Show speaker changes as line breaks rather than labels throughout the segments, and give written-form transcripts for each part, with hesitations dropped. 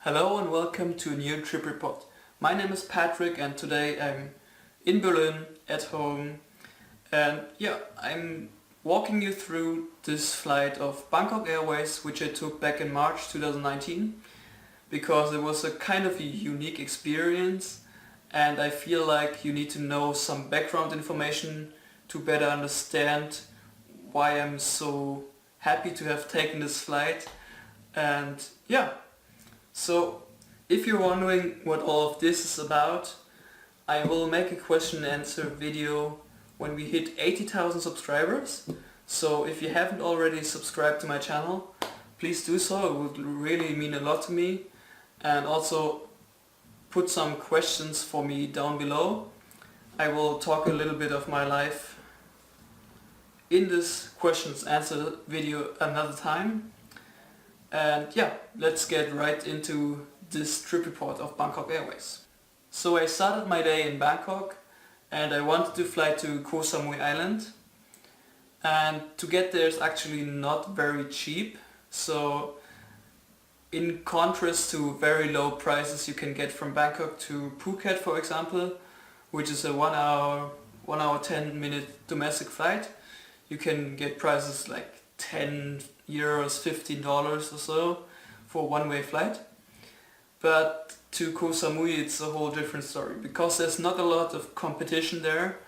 Hello and welcome to a new trip report. My name is Patrick and today I'm in Berlin at home, and I'm walking you through this flight of Bangkok Airways which I took back in March 2019 because it was a kind of a unique experience and I feel like you need to know some background information to better understand why I'm so happy to have taken this flight. And so if you're wondering what all of this is about, I will make a question and answer video when we hit 80,000 subscribers. So if you haven't already subscribed to my channel, please do so, it would really mean a lot to me. And also put some questions for me down below. I will talk a little bit of my life in this questions answer video another time. And let's get right into this trip report of Bangkok Airways. So I started my day in Bangkok and I wanted to fly to Koh Samui Island. And to get there is actually not very cheap. So in contrast to very low prices you can get from Bangkok to Phuket, for example, which is a 1 hour 10 minute domestic flight, you can get prices like €10, $15 or so for a one-way flight. But to Koh Samui it's a whole different story because there's not a lot of competition there.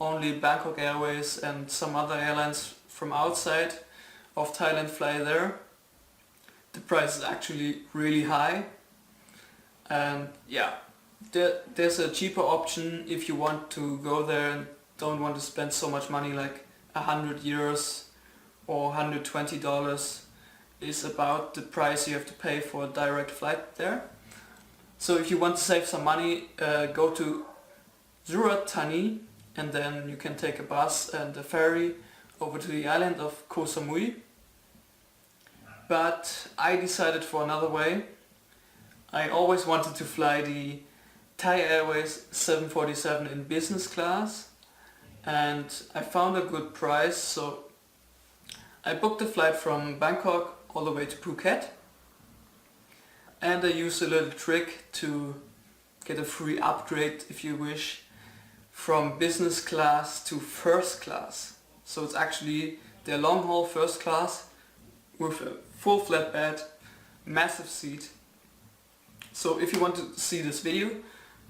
Only Bangkok Airways and some other airlines from outside of Thailand fly there. The price is actually really high, and there's a cheaper option if you want to go there and don't want to spend so much money, like €100 or $120 is about the price you have to pay for a direct flight there. So if you want to save some money, go to Surat Thani and then you can take a bus and a ferry over to the island of Koh Samui. But I decided for another way. I always wanted to fly the Thai Airways 747 in business class and I found a good price, so I booked a flight from Bangkok all the way to Phuket, and I used a little trick to get a free upgrade, if you wish, from business class to first class. So it's actually their long haul first class with a full flat bed, massive seat. So if you want to see this video,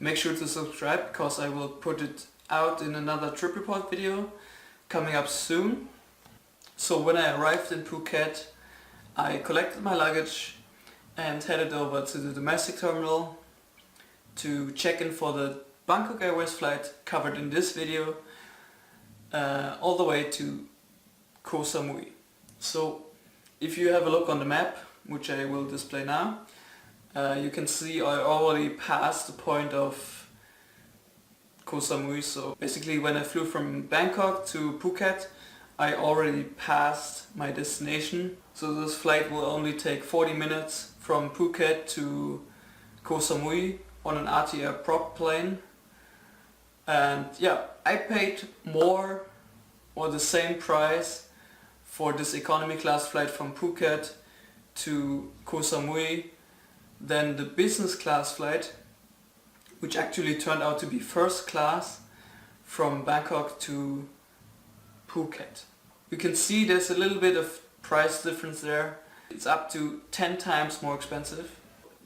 make sure to subscribe because I will put it out in another trip report video coming up soon. So when I arrived in Phuket, I collected my luggage and headed over to the domestic terminal to check in for the Bangkok Airways flight covered in this video all the way to Koh Samui. So if you have a look on the map, which I will display now, you can see I already passed the point of Koh Samui. So basically when I flew from Bangkok to Phuket, I already passed my destination. So this flight will only take 40 minutes from Phuket to Koh Samui on an ATR prop plane. And I paid more or the same price for this economy class flight from Phuket to Koh Samui than the business class flight, which actually turned out to be first class from Bangkok to Phuket. You can see there's a little bit of price difference there. It's up to 10 times more expensive.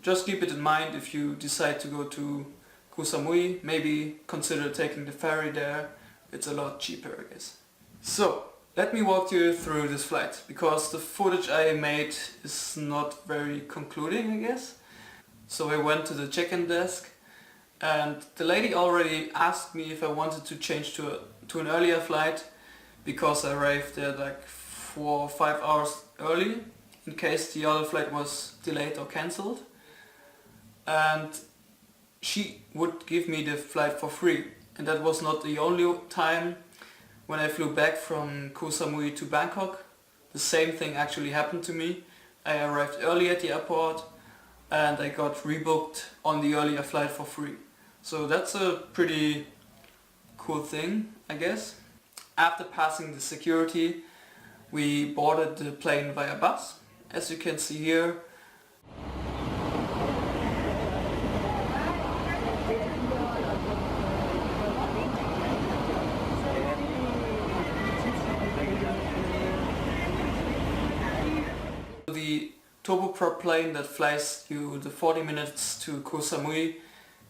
Just keep it in mind if you decide to go to Koh Samui, maybe consider taking the ferry there. It's a lot cheaper, I guess. So let me walk you through this flight because the footage I made is not very concluding, I guess. So I went to the check-in desk and the lady already asked me if I wanted to change to an earlier flight because I arrived there like 4 or 5 hours early in case the other flight was delayed or cancelled. And she would give me the flight for free. And that was not the only time. When I flew back from Koh Samui to Bangkok, the same thing actually happened to me. I arrived early at the airport and I got rebooked on the earlier flight for free. So that's a pretty cool thing, I guess. After passing the security, we boarded the plane via bus. As you can see here, turboprop plane that flies you the 40 minutes to Koh Samui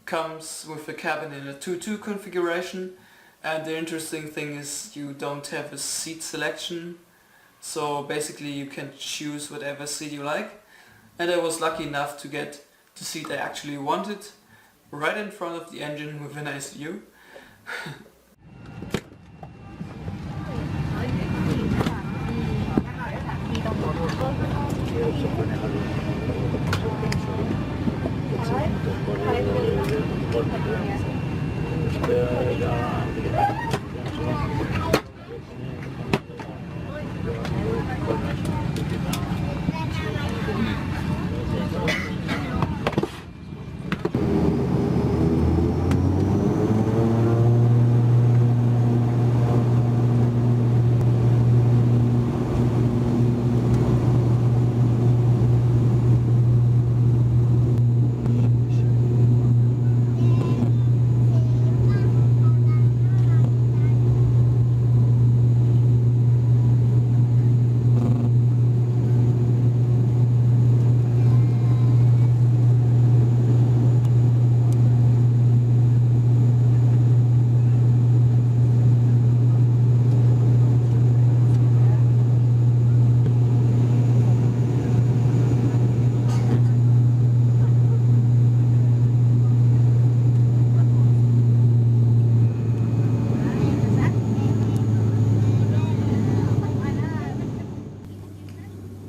comes with a cabin in a 2-2 configuration, and the interesting thing is you don't have a seat selection, so basically you can choose whatever seat you like. And I was lucky enough to get the seat I actually wanted, right in front of the engine with a nice view.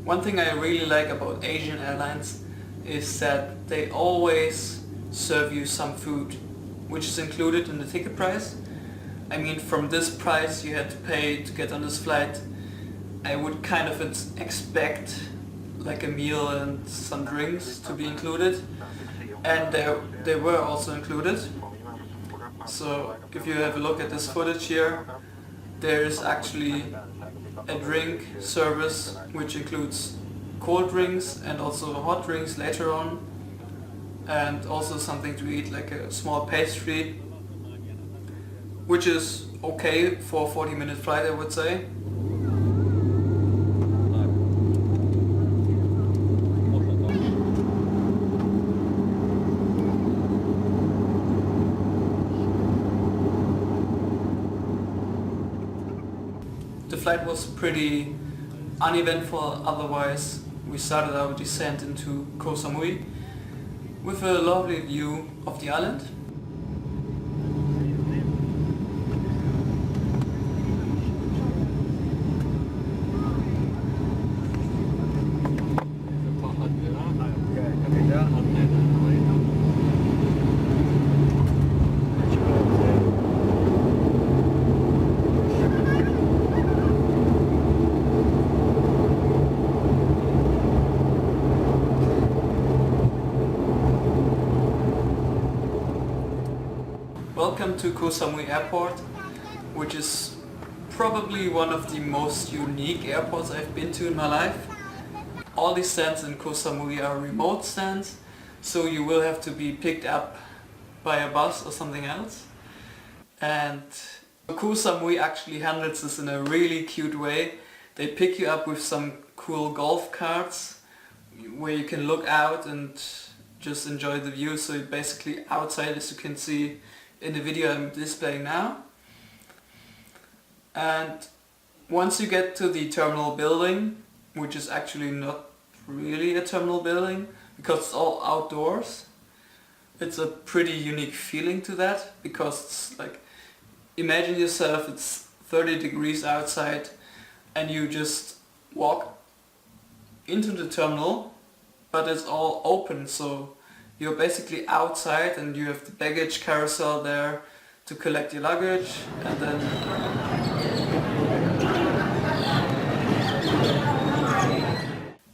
One thing I really like about Asian airlines is that they always serve you some food, which is included in the ticket price. I mean, from this price you had to pay to get on this flight, I would kind of expect like a meal and some drinks to be included, and they were also included. So if you have a look at this footage here, there is actually a drink service which includes cold drinks and also hot drinks later on, and also something to eat like a small pastry, which is okay for a 40-minute flight, I would say. The flight was pretty uneventful otherwise. We started our descent into Koh Samui with a lovely view of the island. Welcome to Koh Samui Airport, which is probably one of the most unique airports I've been to in my life. All the stands in Koh Samui are remote stands, so you will have to be picked up by a bus or something else. And Koh Samui actually handles this in a really cute way. They pick you up with some cool golf carts where you can look out and just enjoy the view. So you're basically outside, as you can see in the video I'm displaying now. And once you get to the terminal building, which is actually not really a terminal building because it's all outdoors, it's a pretty unique feeling to that, because it's like, imagine yourself, it's 30 degrees outside and you just walk into the terminal, but it's all open, so you're basically outside and you have the baggage carousel there to collect your luggage, and then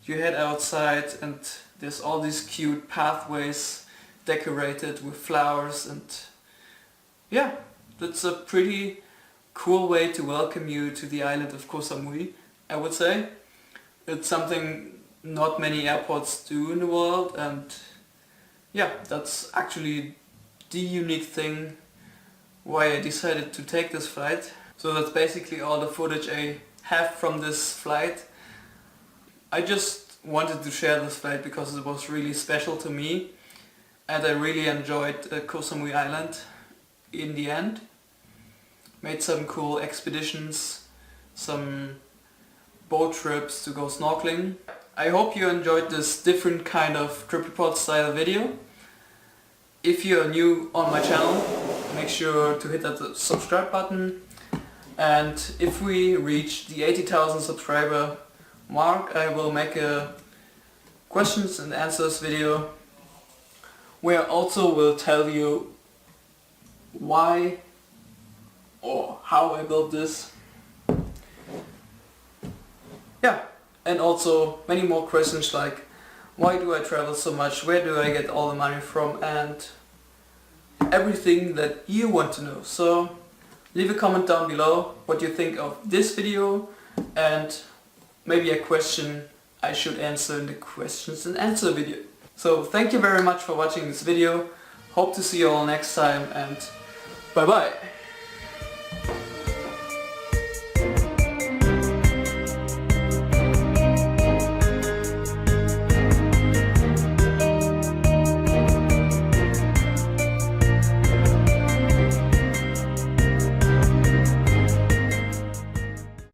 you head outside and there's all these cute pathways decorated with flowers, and yeah, that's a pretty cool way to welcome you to the island of Koh Samui, I would say. It's something not many airports do in the world, and yeah, that's actually the unique thing why I decided to take this flight. So that's basically all the footage I have from this flight. I just wanted to share this flight because it was really special to me and I really enjoyed Koh Samui Island in the end. Made some cool expeditions, some boat trips to go snorkeling. I hope you enjoyed this different kind of trip report style video. If you are new on my channel, make sure to hit that subscribe button. And if we reach the 80,000 subscriber mark, I will make a questions and answers video where I also will tell you why or how I built this. Yeah, and also many more questions like why do I travel so much, where do I get all the money from, and everything that you want to know. So leave a comment down below what you think of this video and maybe a question I should answer in the questions and answer video. So thank you very much for watching this video. Hope to see you all next time and bye bye.